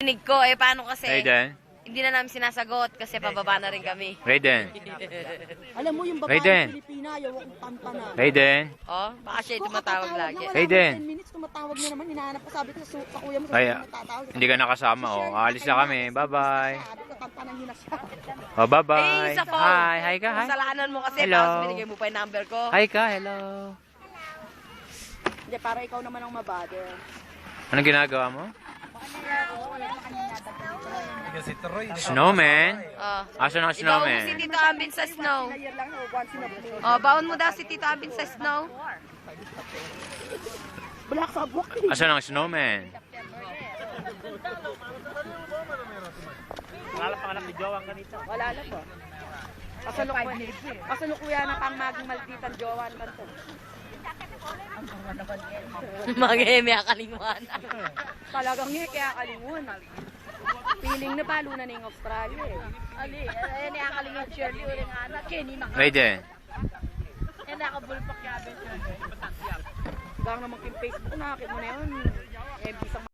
Rinig ko eh, paano kasi? Raiden? Hindi na namin sinasagot kasi pababa na rin kami. Raiden? Alam mo yung babae Raiden. Pilipina, yung pampana. Raiden? Oh, baka siya tumatawag lagi. Raiden. 10 minutes, tumatawag na naman. Hinahanap ko, sabi ko sa kuya mo, Ay, sabi ko matatawag. hindi ka nakasama, oh. Aalis na kami. Bye-bye. Sabi ko, pampanan yun na siya. Oh, bye-bye. Eh, sa phone. Hi ka, hi. Kasalanan mo kasi, Hello. tapos binigay mo pa yung number ko. Hi ka, hello. Hindi, para ikaw naman ang mabother. Anong ginagawa mo? Snowman? Oh. Asan ang Ibaon mo si snowman? Tito Ambin sa snow. Year lang, once in a blue. Oh, baon mo daw si Tito Ambin sa snow. Black sa buwak. Asan ang snowman? Wala na po. Kasalukuyan na pang maging malditan jowa naman to. Mag-eme akalinguan. Talagang nga, kaya kalingon. Feeling na palo na ng Australia eh. Ali, ayan yung akalingan Shirley, uling anak, Kenny, Raiden? yan nakabulpak yabe Shirley. Gang naman yung Facebook, nakakit mo na yun. Eh, bisang